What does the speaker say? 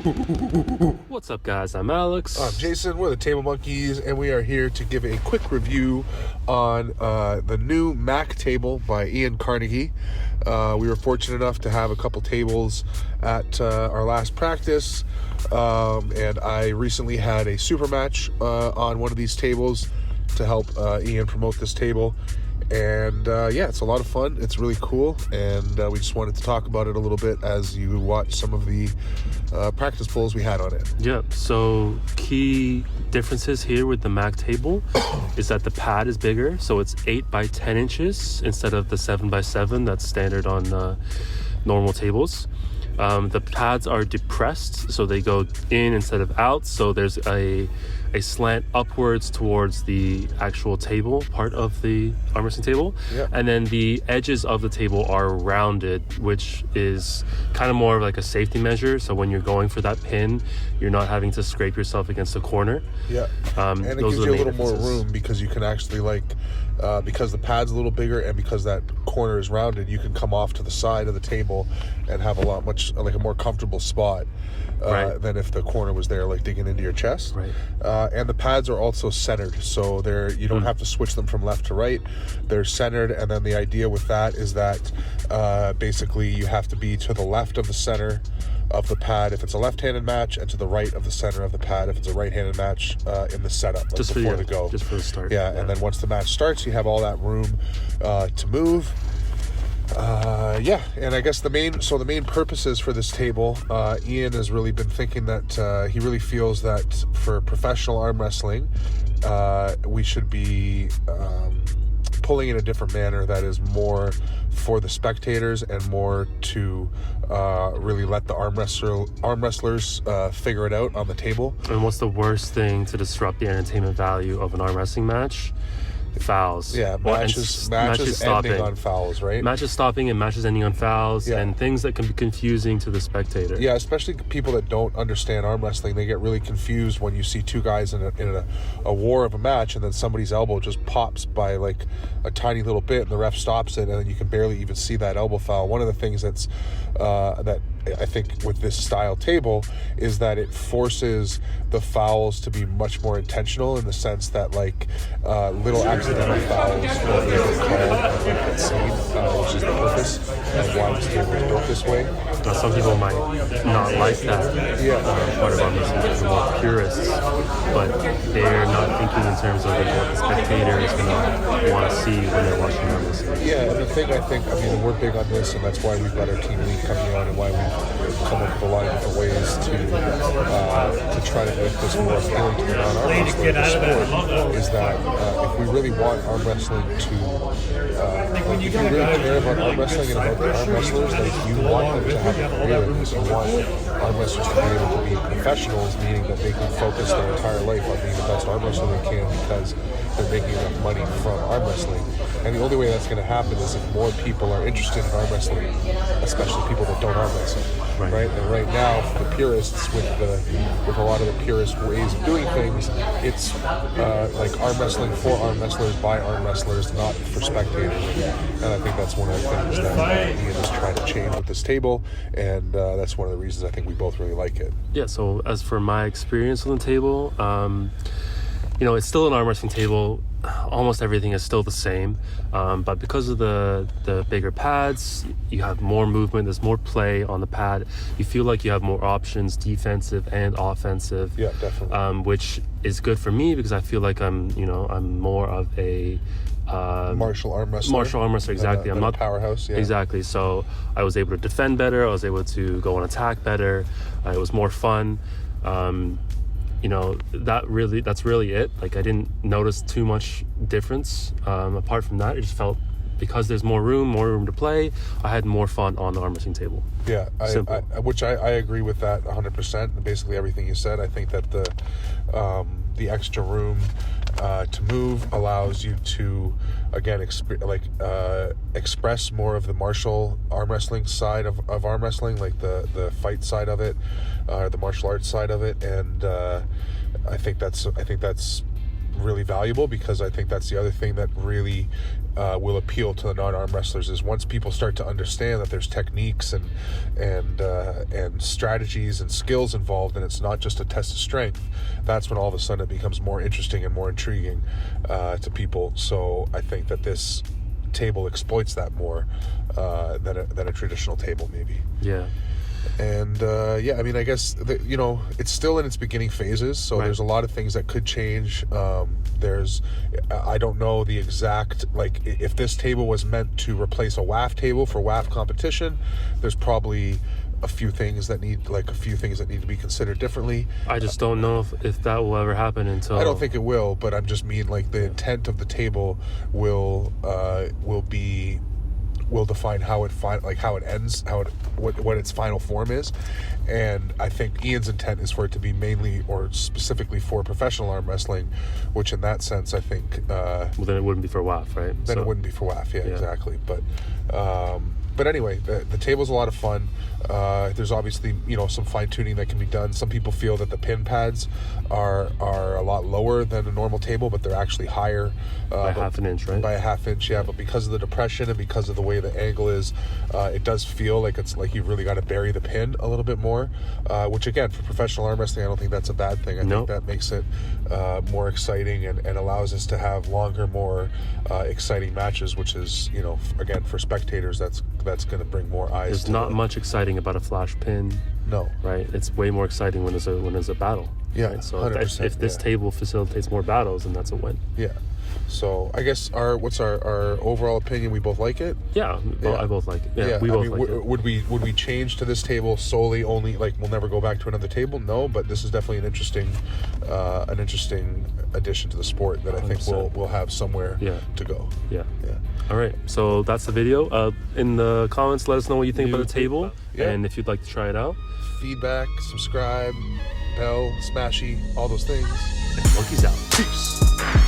What's up, guys? I'm Alex. I'm Jason. We're the Table Monkeys, and we are here to give a quick review on the new Mac table by Ian Carnegie. We were fortunate enough to have a couple tables at our last practice, and I recently had a super match on one of these tables to help Ian promote this table. And it's a lot of fun. It's really cool, and we just wanted to talk about it a little bit as you watch some of the practice pulls we had on it. Yep. So key differences here with the Mac table is that the pad is bigger, so it's 8 by 10 inches instead of the 7 by 7 that's standard on normal tables. The pads are depressed, so they go in instead of out, so there's a slant upwards towards the actual table part of the arm wrestling table. Yep. And then the edges of the table are rounded, which is kind of more of like a safety measure, so when you're going for that pin, you're not having to scrape yourself against the corner. Yeah. And it gives you a little more room because you can actually because the pad's a little bigger and because that corner is rounded, you can come off to the side of the table and have a more comfortable spot than if the corner was there digging into your chest. Right. And the pads are also centered, so you don't have to switch them from left to right. They're centered, and then the idea with that is that basically you have to be to the left of the center of the pad if it's a left-handed match, and to the right of the center of the pad if it's a right-handed match in the setup, just before the go. Just for the start. Yeah, and then once the match starts, you have all that room to move. And I guess the main purposes for this table, Ian has really been thinking that he really feels that for professional arm wrestling, we should be pulling in a different manner that is more for the spectators and more to really let the arm wrestlers figure it out on the table. And what's the worst thing to disrupt the entertainment value of an arm wrestling match? Fouls. Yeah, matches stopping. ending on fouls, right? Matches stopping and matches ending on fouls, and things that can be confusing to the spectator. Yeah, especially people that don't understand arm wrestling, they get really confused when you see two guys in a war of a match, and then somebody's elbow just pops by a tiny little bit, and the ref stops it, and then you can barely even see that elbow foul. One of the things that I think with this style table is that it forces the fouls to be much more intentional, in the sense that little accidental fouls will be called at scene, which is the purpose of why this table is built this way. Now, some people might not like that. Part of our message is more purists, but they're not thinking in terms of what the spectator is going to want to see when they're watching our wrestling. Yeah, and the thing we're big on this, and that's why we've got our team lead coming on, and why we've come up with a lot of different ways to try to make this more appealing to the non-arm wrestler is that if we really want arm wrestling to if you really care about arm wrestling and about the arm wrestlers, you want them to have a career, because you want arm wrestlers to be able to be professionals, meaning that they can focus their entire life on being the best arm wrestler they can because they're making enough money from arm wrestling. And the only way that's going to happen is if more people are interested in arm wrestling, especially people that don't arm wrestle. Right? And right now, for the purists, with a lot of the purist ways of doing things, it's arm wrestling for arm wrestlers by arm wrestlers, not for spectators. And I think that's one of the things that Ian is trying to change with this table, and that's one of the reasons I think we both really like it. Yeah, so as for my experience on the table, it's still an arm wrestling table. Almost everything is still the same, but because of the bigger pads, you have more movement, there's more play on the pad. You feel like you have more options, defensive and offensive. Yeah, definitely. Which is good for me because I feel like I'm more of a martial arm wrestler, exactly. I'm not a powerhouse. Yeah. Exactly. So I was able to defend better. I was able to go on attack better. It was more fun. That's really it. I didn't notice too much difference. Apart from that, it just felt, because there's more room to play, I had more fun on the arm wrestling table. Yeah, I agree with that 100%. Basically everything you said. I think that the extra room to move allows you to, again, express more of the martial arm wrestling side of arm wrestling, the fight side of it, the martial arts side of it, and I think that's really valuable, because I think that's the other thing that really will appeal to the non-arm wrestlers, is once people start to understand that there's techniques and strategies and skills involved, and it's not just a test of strength, that's when all of a sudden it becomes more interesting and more intriguing to people. So I think that this table exploits that more than a traditional table maybe. Yeah. And I mean, I guess it's still in its beginning phases, so there's a lot of things that could change. I don't know the exact, like, if this table was meant to replace a WAF table for WAF competition, there's probably a few things that need to be considered differently. I just don't know if that will ever happen until... I don't think it will, but I'm just mean, like, the intent of the table will define how it ends, what its final form is. And I think Ian's intent is for it to be mainly or specifically for professional arm wrestling, which in that sense I think well, then it wouldn't be for WAF, right? Then it wouldn't be for WAF, exactly. But anyway, the table's a lot of fun. There's obviously, some fine-tuning that can be done. Some people feel that the pin pads are a lot lower than a normal table, but they're actually higher. By half an inch, right? By a half inch, yeah. But because of the depression and because of the way the angle is, it does feel like it's like you've really got to bury the pin a little bit more, which, again, for professional arm wrestling, I don't think that's a bad thing. I think that makes it more exciting and allows us to have longer, more exciting matches, which is, again, for spectators, that's going to bring more eyes. There's not much exciting about a flash pin. No. Right? It's way more exciting when there's a battle. Yeah. Right? So if this table facilitates more battles, then that's a win. Yeah. So I guess what's our overall opinion? We both like it. Yeah, I both like it. Yeah, we both like it. Would we change to this table solely only, like, we'll never go back to another table? No, but this is definitely an interesting addition to the sport that I think 100%. we'll have somewhere to go. Yeah. All right, so that's the video. In the comments, let us know what you think about the table, and if you'd like to try it out. Feedback, subscribe, bell, smashy, all those things. And monkeys out. Peace.